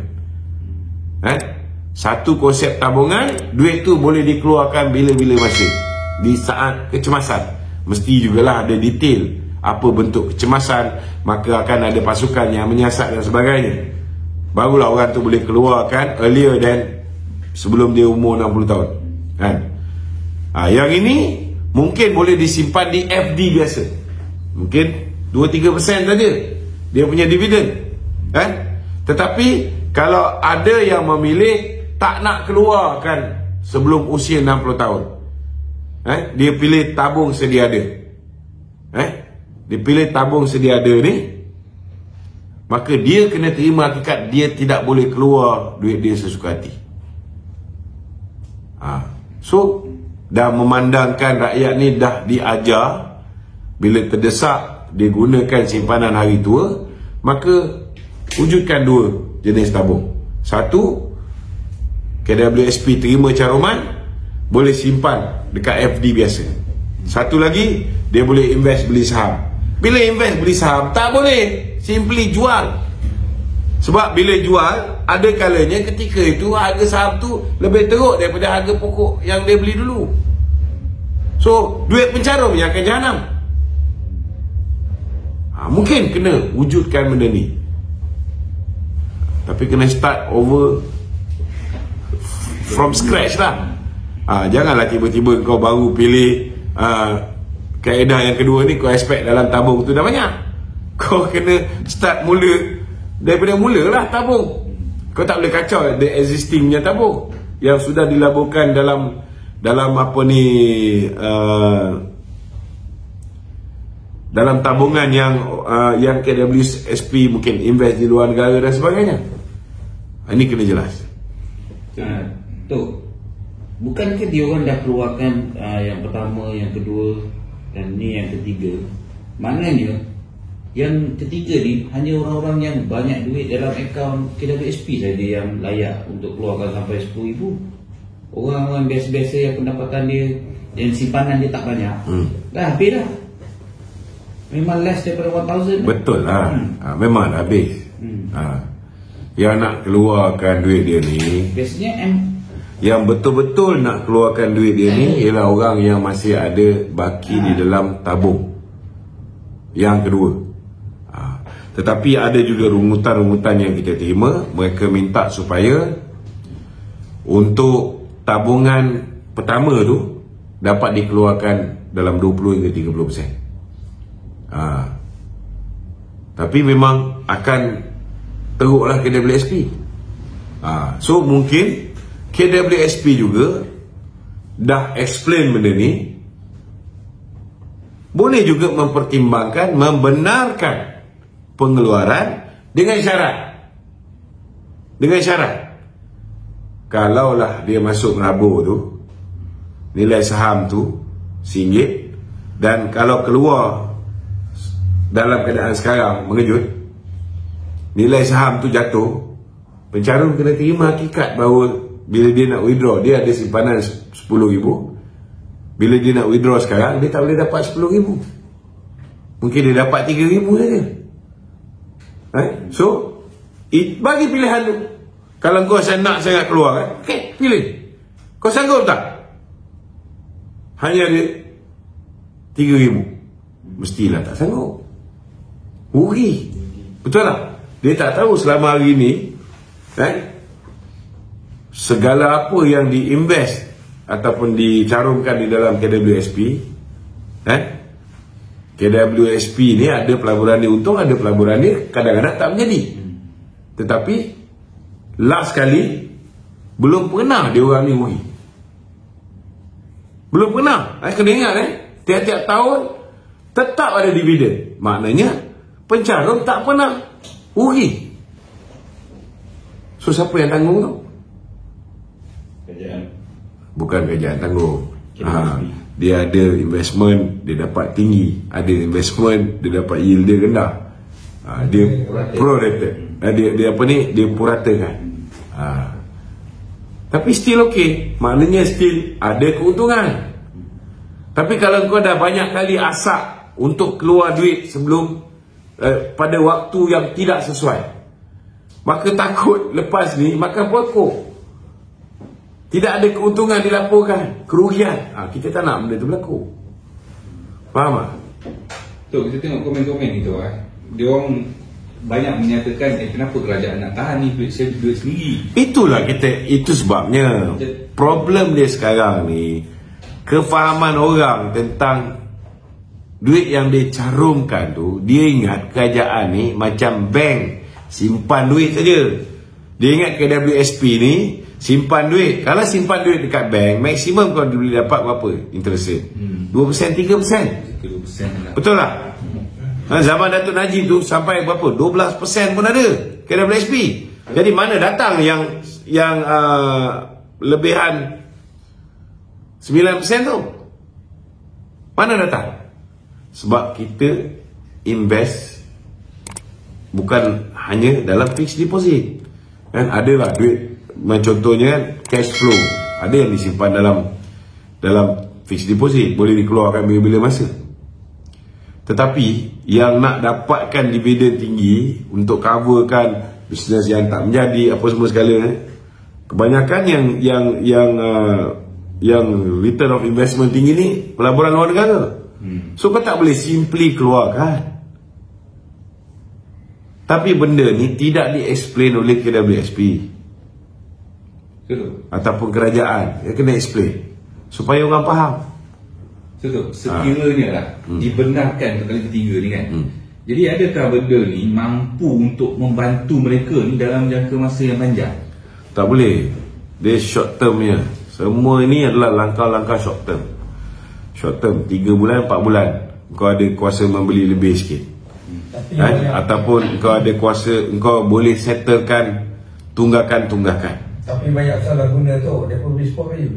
Satu konsep tabungan, duit tu boleh dikeluarkan bila-bila masa, di saat kecemasan. Mesti jugalah ada detail apa bentuk kecemasan, maka akan ada pasukan yang menyiasat dan sebagainya. Barulah orang tu boleh keluarkan earlier than sebelum dia umur 60 tahun. Yang ini mungkin boleh disimpan di FD biasa. Mungkin 2-3% saja dia punya dividen. Tetapi kalau ada yang memilih tak nak keluarkan sebelum usia 60 tahun, dia pilih tabung sedia ada. Dia pilih tabung sedia ada ni, maka dia kena terima hakikat dia tidak boleh keluar duit dia sesuka hati. So dah memandangkan rakyat ni dah diajar bila terdesak dia gunakan simpanan hari tua, maka wujudkan dua jenis tabung. Satu, KWSP terima caruman, boleh simpan dekat FD biasa. Satu lagi, dia boleh invest beli saham. Bila invest beli saham, tak boleh simply jual. Sebab bila jual, ada kalanya ketika itu harga saham tu lebih teruk daripada harga pokok yang dia beli dulu. So, duit pencarum yang akan jahanam. Mungkin kena wujudkan benda ni, tapi kena start over from scratch lah. Janganlah tiba-tiba kau baru pilih kaedah yang kedua ni, kau expect dalam tabung tu dah banyak. Kau kena start mula daripada mula lah tabung. Kau tak boleh kacau the existing punya tabung yang sudah dilaburkan dalam apa ni, dalam tabungan yang KWSP mungkin invest di luar negara dan sebagainya. Ini kena jelas. Tu, bukankah dia orang dah keluarkan yang pertama, yang kedua dan ni yang ketiga? Maknanya yang ketiga ni hanya orang-orang yang banyak duit dalam akaun KWSP saja yang layak untuk keluarkan sampai 10,000. Orang-orang biasa-biasa yang pendapatan dia, yang simpanan dia tak banyak, dah habis dah. Memang less daripada 1,000. Betul lah. Memang dah habis. Yang nak keluarkan duit dia ni, biasanya yang betul-betul nak keluarkan duit dia ni ialah orang yang masih ada baki di dalam tabung. Yang kedua. Tetapi ada juga rungutan-rungutan yang kita terima. Mereka minta supaya untuk tabungan pertama tu dapat dikeluarkan dalam 20 hingga 30%. Tapi memang akan teruklah KWSP. So mungkin KWSP juga dah explain benda ni, boleh juga mempertimbangkan membenarkan pengeluaran dengan syarat. Kalaulah dia masuk melabur tu, nilai saham tu RM1, dan kalau keluar dalam keadaan sekarang mengejut, nilai saham tu jatuh, pencarum kena terima hakikat bahawa bila dia nak withdraw, dia ada simpanan 10,000. Bila dia nak withdraw sekarang, dia tak boleh dapat 10,000. Mungkin dia dapat 3,000 saja. So bagi pilihan tu. Kalau kau nak sangat keluar, okay, pilih. Kau sanggup tak? Hanya ada 3,000. Mestilah tak sanggup. Rugi. Betul tak? Dia tak tahu selama hari ni segala apa yang diinvest ataupun dicarumkan di dalam KWSP, KWSP ni ada pelaburan ni untung, ada pelaburan ni kadang-kadang tak menjadi. Tetapi last kali belum pernah dia orang ni rugi. Belum pernah. Kena ingat tiap-tiap tahun tetap ada dividen. Maknanya pencarum tak pernah rugi. So siapa yang tanggung tu? Kerajaan. Bukan kerajaan tanggung. Dia ada investment, dia dapat tinggi. Ada investment, dia dapat yield dia rendah. Dia prorated. Dia apa ni? Dia puratakan. Tapi still okay, maknanya still ada keuntungan. Tapi kalau kau dah banyak kali asak untuk keluar duit sebelum pada waktu yang tidak sesuai, maka takut lepas ni makan pokok, tidak ada keuntungan dilaporkan, kerugian. Kita tak nak benda tu berlaku. Faham tak? Tu kita tengok komen-komen itu dia orang banyak menyatakan kenapa kerajaan nak tahan ni duit sendiri. Itulah itu sebabnya problem dia sekarang ni, kefahaman orang tentang duit yang dia carumkan tu, dia ingat kerajaan ni macam bank, simpan duit saja. Dia ingat KWSP ni simpan duit. Kalau simpan duit dekat bank, maksimum kau boleh dapat berapa interest rate? 2%, 3%. Betul tak? Zaman Datuk Najib tu sampai berapa? 12% pun ada KWSP. Jadi mana datang yang lebihan 9% tu? Mana datang? Sebab kita invest bukan hanya dalam fixed deposit. Kan adalah duit, contohnya kan cash flow, ada yang disimpan dalam fixed deposit, boleh dikeluarkan bila-bila masa. Tetapi yang nak dapatkan dividen tinggi untuk coverkan bisnes yang tak menjadi apa semua sekala, kebanyakan yang return of investment tinggi ni pelaburan luar negara. So kau tak boleh simply keluarkan. Tapi benda ni tidak di-explain oleh KWSP ataupun kerajaan. Dia kena explain supaya orang faham. Sekiranya lah dibenarkan kali ketiga ni kan, jadi adakah benda ni mampu untuk membantu mereka ni dalam jangka masa yang panjang? Tak boleh. Dia short term punya. Semua ini adalah langkah-langkah short term. Short term 3 bulan 4 bulan kau ada kuasa membeli lebih sikit, ataupun kau ada kuasa, kau boleh settlekan tunggakan. Tapi banyak salah guna tu, dia pun respon je.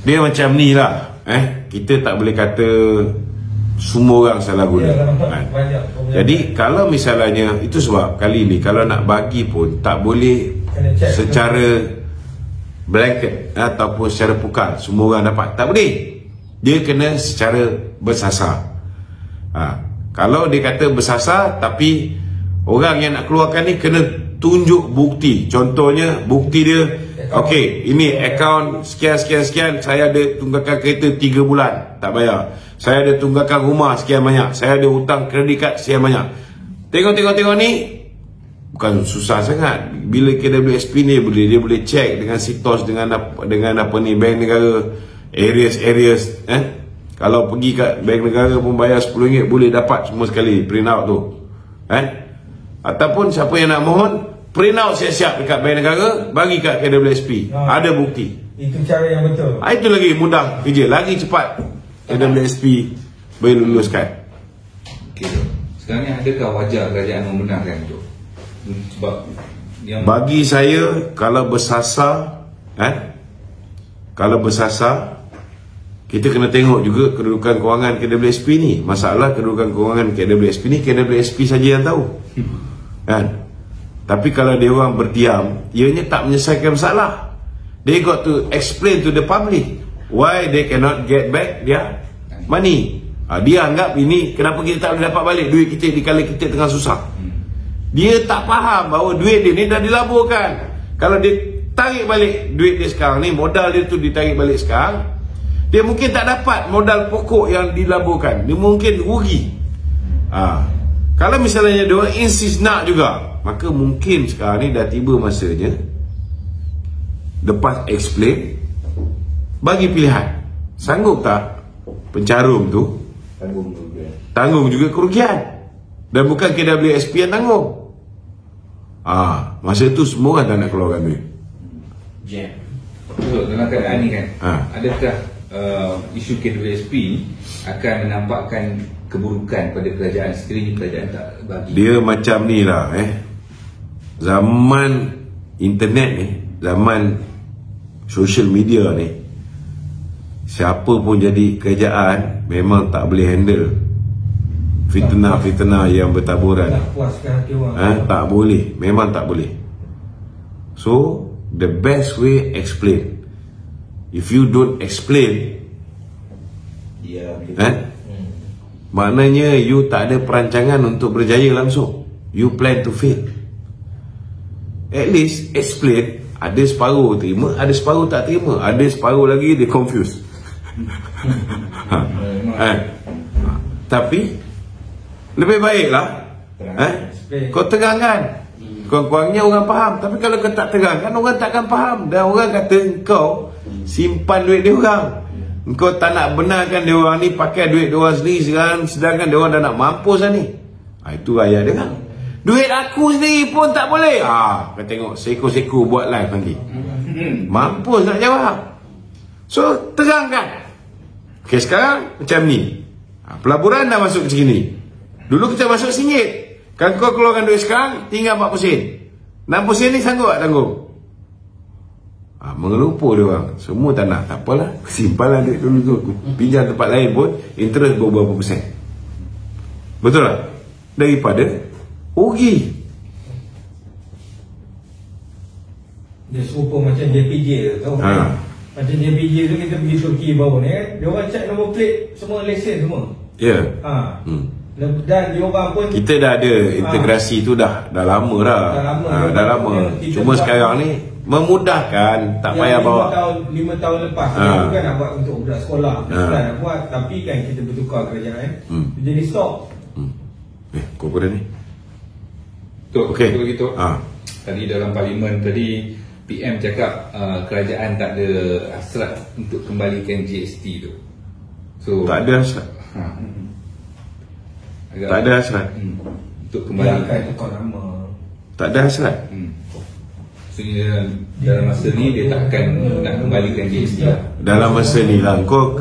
Dia macam ni lah. Kita tak boleh kata semua orang salah guna. Jadi kalau misalnya, itu sebab kali ni kalau nak bagi pun tak boleh secara blanket ataupun secara pukal semua orang dapat. Tak boleh. Dia kena secara bersasar. Kalau dia kata bersasar, tapi orang yang nak keluarkan ni kena tunjuk bukti. Contohnya bukti dia, okey, ini akaun sekian, saya ada tunggakan kereta 3 bulan tak bayar, saya ada tunggakan rumah sekian banyak, saya ada hutang kredit kad sekian banyak. Tengok ni bukan susah sangat. Bila KWSP ni dia boleh check dengan sitos, dengan apa ni, bank negara, areas. Kalau pergi kat bank negara pun bayar RM10 boleh dapat semua sekali print out tu. Ataupun siapa yang nak mohon, print out siap-siap dekat bank negara, bagi kat KWSP. Ada bukti. Itu cara yang betul. Itu lagi mudah kerja, lagi cepat KWSP boleh luluskan. Okey tu. Sekarang ni adakah wajar kerajaan membenarkan tu? Sebab yang bagi saya, kalau bersasar, kita kena tengok juga kedudukan kewangan KWSP ni. Masalah kedudukan kewangan KWSP ni, KWSP saja yang tahu. Tapi kalau dia orang berdiam, ianya tak menyelesaikan masalah. They got to explain to the public why they cannot get back their money. Dia anggap ini, kenapa kita tak boleh dapat balik duit kita dikala kita tengah susah. Dia tak faham bahawa duit dia ni dah dilaburkan. Kalau dia tarik balik duit dia sekarang ni, modal dia tu ditarik balik sekarang, dia mungkin tak dapat modal pokok yang dilaburkan. Dia mungkin rugi. Kalau misalnya dia orang insist nak juga, maka mungkin sekarang ni dah tiba masanya lepas explain, bagi pilihan. Sanggup tak pencarum tu tanggung juga kerugian, dan bukan KWSP yang tanggung. Masa tu semua orang tak nak keluarkan duit. Dalam keadaan ni kan, adakah isu KWSP ni akan menampakkan keburukan pada kerajaan sekiranya kerajaan tak bagi? Dia macam ni lah. Zaman internet ni, zaman social media ni, siapa pun jadi kerajaan memang tak boleh handle fitnah yang bertaburan. Tak puaskan hati orang. Tak boleh, memang tak boleh. So the best way explain. If you don't explain, maknanya you tak ada perancangan untuk berjaya langsung. You plan to fail. At least explain. Ada separuh terima, ada separuh tak terima, ada separuh lagi dia confused. Tapi lebih baiklah kau terangkan, kurang-kurangnya orang faham. Tapi kalau kau tak terangkan, orang takkan faham. Dan orang kata kau simpan duit dia orang. Kau tak nak benarkan dia orang ni pakai duit dia orang sendiri sekarang, sedangkan dia orang dah nak mampus lah ni. Itu ayat dia kan. Duit aku sendiri pun tak boleh. Kau tengok seko-seko buat live nanti. Mampus nak jawab. So terangkan. Okay, sekarang macam ni. Pelaburan dah masuk macam ni. Dulu kita masuk RM1. Kalau kau keluarkan duit sekarang, tinggal RM40. RM60 ni sanggup tak tanggung? Mengelumpur dia orang. Semua tak nak. Tak apalah, simpanlah duit dulu tu. Pinjam tempat lain pun interest berapa persen. Betul tak? Daripada rugi. Dia serupa macam JPJ tu. Macam JPJ tu kita pergi Turki baru ni kan, dia orang check nombor plate semua, lesen semua. Ya. Dan dia orang pun kita dah ada integrasi tu dah lama dah. Dah lama. Cuma sekarang ni memudahkan, tak payah bawa 5 tahun lepas kita bukan nak buat untuk budak sekolah. Kita nak buat, tapi kan kita bertukar kerajaan. Jadi stop. Kau pada ni. Okey. Begitu. Tadi dalam parlimen tadi PM cakap kerajaan tak ada hasrat untuk kembalikan GST tu. So tak ada hasrat. Tak ada hasrat. Untuk kembalikan tukar nama. Tak ada hasrat. Maksudnya dalam masa ni dia tak akan nak kembalikan GST lah. Dalam masa ni lah. Kau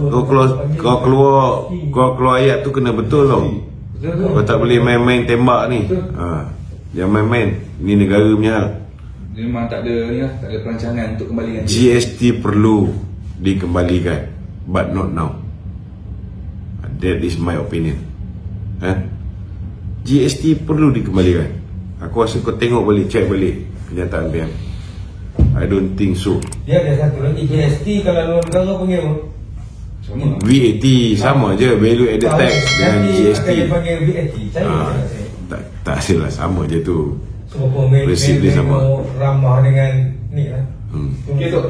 keluar ayat tu kena betul tau. Kau tak boleh main-main tembak ni. Jangan main-main. Ni negara punya hal. Dia memang tak ada tak ada perancangan untuk kembalikan GST perlu dikembalikan, but not now. That is my opinion. GST perlu dikembalikan. Aku rasa kau tengok balik, check balik kenyataan PM. I don't think so. Dia ada satu lagi GST kalau luar negara panggil sama. VAT sama je, value added tax dengan GST. Dia panggil VAT. Tak hasillah, sama je tu. Prinsip dia sama. Ramah dengan ni lah.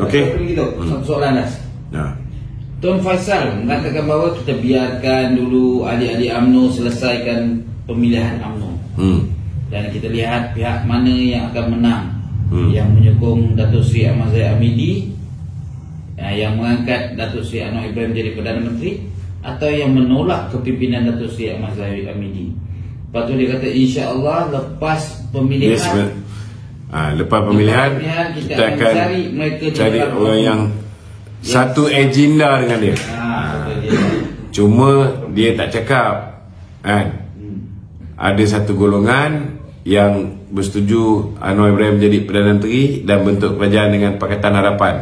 Okey. Satu soalan Nas. Tuan Faisal mengatakan bahawa kita biarkan dulu adik-adik UMNO selesaikan pemilihan UMNO. Dan kita lihat pihak mana yang akan menang. Yang menyokong Datuk Seri Ahmad Zahid Hamidi, yang mengangkat Datuk Seri Anwar Ibrahim jadi Perdana Menteri, atau yang menolak kepimpinan Datuk Seri Ahmad Zahid Hamidi. Lepas tu dia kata insya-Allah lepas pemilihan, lepas pemilihan kita akan cari orang yang satu agenda dengan dia. Cuma dia tak cakap kan. Ada satu golongan yang bersetuju Anwar Ibrahim jadi Perdana Menteri dan bentuk kerajaan dengan Pakatan Harapan.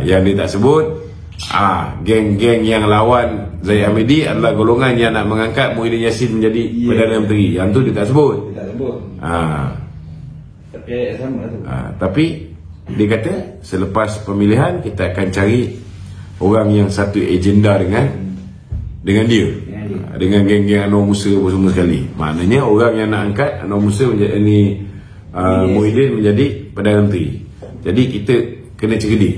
Yang dia tak sebut, geng-geng yang lawan Zahid Hamidi adalah golongan yang nak mengangkat Muhyiddin Yassin menjadi Perdana Menteri. Yang tu dia tak sebut. Tapi dia kata selepas pemilihan kita akan cari orang yang satu agenda dengan dia. Dengan geng-geng Anwar Musa semua sekali. Maknanya orang yang nak angkat Anwar Musa menjadi Muhyiddin menjadi Perdana Menteri. Jadi kita kena cerdik.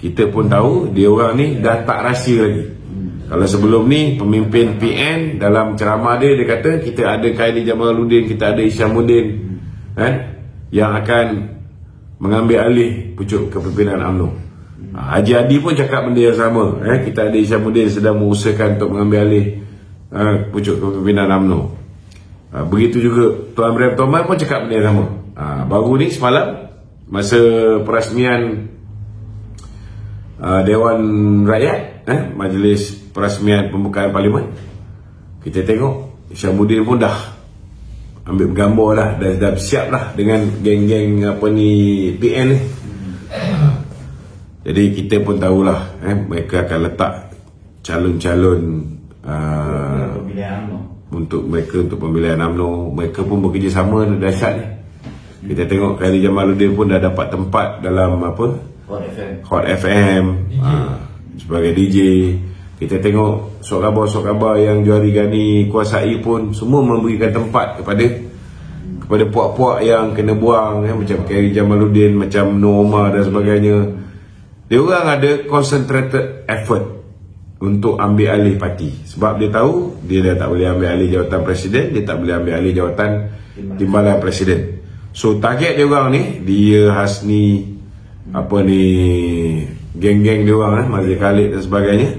Kita pun tahu dia orang ni dah tak rahsia lagi. Kalau sebelum ni pemimpin PN dalam ceramah dia kata kita ada Khairi Jamaluddin, kita ada Isyamuddin yang akan mengambil alih pucuk kepimpinan UMNO. Haji Adi pun cakap benda yang sama. Kita ada Isyamuddin sedang mengusahakan untuk mengambil alih pucuk kepimpinan UMNO. Begitu juga Tuan Ibrahim Thomas pun cakap benda yang sama. Baru ni semalam masa perasmian Dewan Rakyat, majlis perasmian pembukaan parlimen, kita tengok Isyamuddin pun dah ambil gambar dah siap lah dengan geng-geng PN ni. Jadi kita pun tahulah mereka akan letak calon-calon untuk pemilihan UMNO. Mereka pun bekerjasama dahsyat ni. Kita tengok Khairi Jamaluddin pun dah dapat tempat dalam apa, Hot FM sebagai DJ. Kita tengok sok khabar yang Johari Gani kuasai pun semua memberikan tempat kepada puak-puak yang kena buang, macam Khairi Jamaluddin, macam Nur Omar dan sebagainya. Dia orang ada concentrated effort untuk ambil alih parti, sebab dia tahu dia dah tak boleh ambil alih jawatan presiden, dia tak boleh ambil alih jawatan timbalan presiden. So target dia orang ni, dia Hasni, apa ni, geng-geng dia orang, Mazli Khalid dan sebagainya,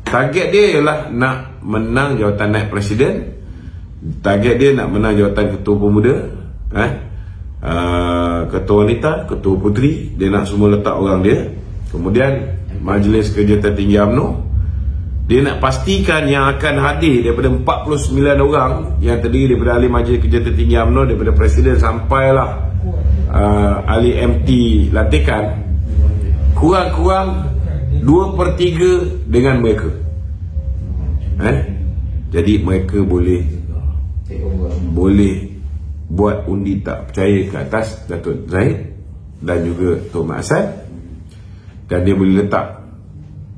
target dia ialah nak menang jawatan naib presiden, target dia nak menang jawatan ketua pemuda, ketua wanita, ketua puteri. Dia nak semua letak orang dia. Kemudian Majlis Kerja Tertinggi UMNO, dia nak pastikan yang akan hadir daripada 49 orang yang terdiri daripada ahli Majlis Kerja Tertinggi UMNO, daripada presiden sampailah ahli MT lantikan, kurang-kurang 2/3 dengan mereka. Jadi mereka boleh buat undi tak percaya ke atas Datuk Zahid dan juga Tok Mat Hassan, dan dia boleh letak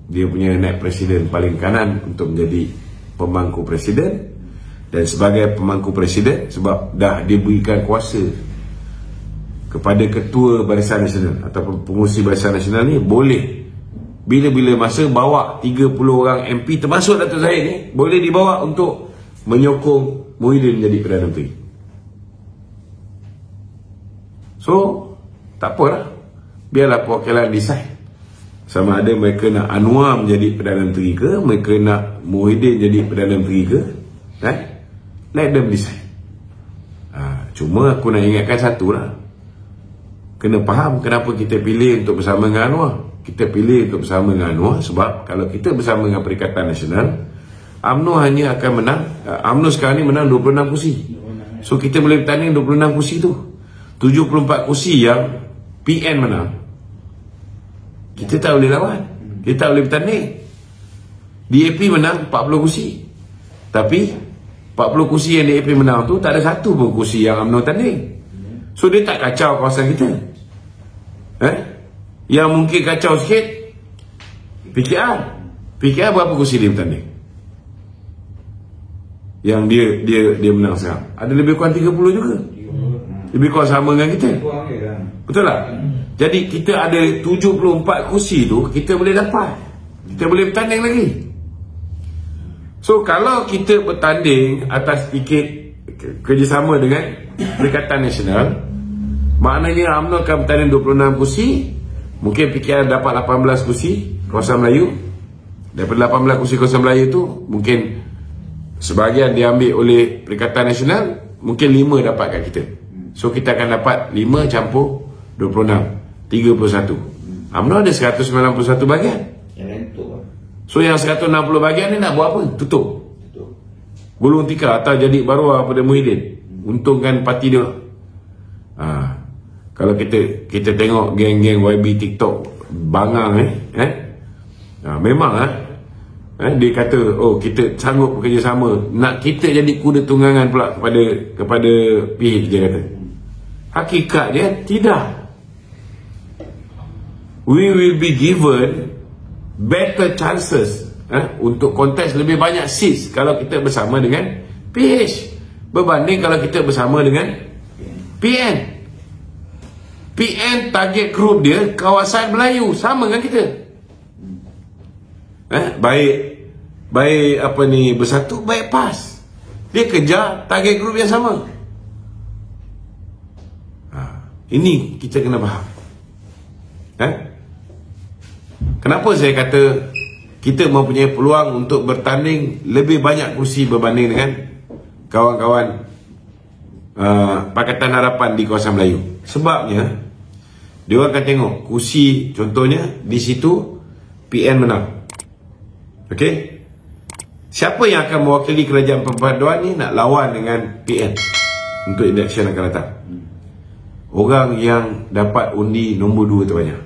dia punya naib presiden paling kanan untuk menjadi pemangku presiden. Dan sebagai pemangku presiden, sebab dah diberikan kuasa kepada ketua Barisan Nasional ataupun pengurusi Barisan Nasional ni, boleh bila-bila masa bawa 30 orang MP termasuk Datuk Zahid ni, boleh dibawa untuk menyokong Muhyiddin menjadi Perdana Menteri. So tak apalah, biarlah perwakilan decide sama ada mereka nak Anwar menjadi Perdana Menteri ke, mereka nak Muhyiddin jadi Perdana Menteri ke, let them decide. Cuma aku nak ingatkan satu lah, kena faham kenapa kita pilih untuk bersama dengan Anwar. Kita pilih untuk bersama dengan Anwar sebab kalau kita bersama dengan Perikatan Nasional, UMNO hanya akan menang, UMNO sekarang ni menang 26 kursi. So kita boleh bertanding 26 kursi tu. 74 kursi yang PN menang, kita tak boleh lawan, kita tak boleh bertanding. DAP menang 40 kursi, tapi 40 kursi yang DAP menang tu tak ada satu pun kursi yang UMNO tanding. So dia tak kacau kawasan kita. Yang mungkin kacau sikit PKR berapa kursi dia bertanding yang dia menang sekarang? Ada lebih kurang 30 juga, lebih kurang sama dengan kita, betul tak? Jadi kita ada 74 kursi tu, kita boleh dapat, kita boleh bertanding lagi. So kalau kita bertanding atas tiket kerjasama dengan Perikatan Nasional, maknanya UMNO akan bertanding 26 kursi, mungkin PKR dapat 18 kursi kawasan Melayu. Daripada 18 kursi kawasan Melayu tu, mungkin sebahagian diambil oleh Perikatan Nasional, mungkin 5 dapat kat kita. So kita akan dapat 5 campur 26, 31. UMNO ada 191 bahagian. So yang 160 bahagian ni nak buat apa? Tutup, gulung tikar atau jadi baruah pada Muhyiddin, untungkan parti dia. Kalau kita tengok geng-geng YB TikTok bangang memang dia kata, oh kita sanggup bekerjasama, nak kita jadi kuda tunggangan pula kepada PH. Dia kata hakikat dia tidak. We will be given better chances untuk kontes lebih banyak seats kalau kita bersama dengan PH berbanding kalau kita bersama dengan PN. PN target group dia kawasan Melayu, sama dengan kita. Baik apa ni, Bersatu, baik PAS, dia kejar target group yang sama. Ini kita kena faham. Kenapa saya kata kita mempunyai peluang untuk bertanding lebih banyak kursi berbanding dengan kawan-kawan Pakatan Harapan di kawasan Melayu? Sebabnya dia orang akan tengok kursi, contohnya di situ PN menang. Okey, siapa yang akan mewakili kerajaan perpaduan ni nak lawan dengan PN untuk election akan datang? Orang yang dapat undi nombor 2 terbanyak.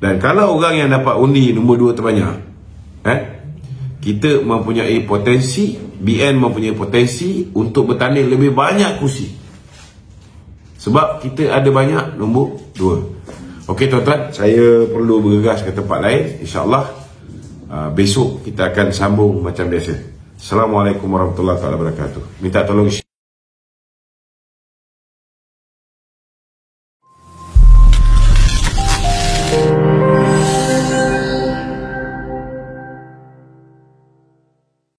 Dan kalau orang yang dapat undi nombor 2 terbanyak, kita mempunyai potensi, BN mempunyai potensi untuk bertanding lebih banyak kursi. Sebab kita ada banyak nombor 2. Okey tuan-tuan, saya perlu bergegas ke tempat lain. InsyaAllah besok kita akan sambung macam biasa. Assalamualaikum warahmatullahi wabarakatuh. Minta tolong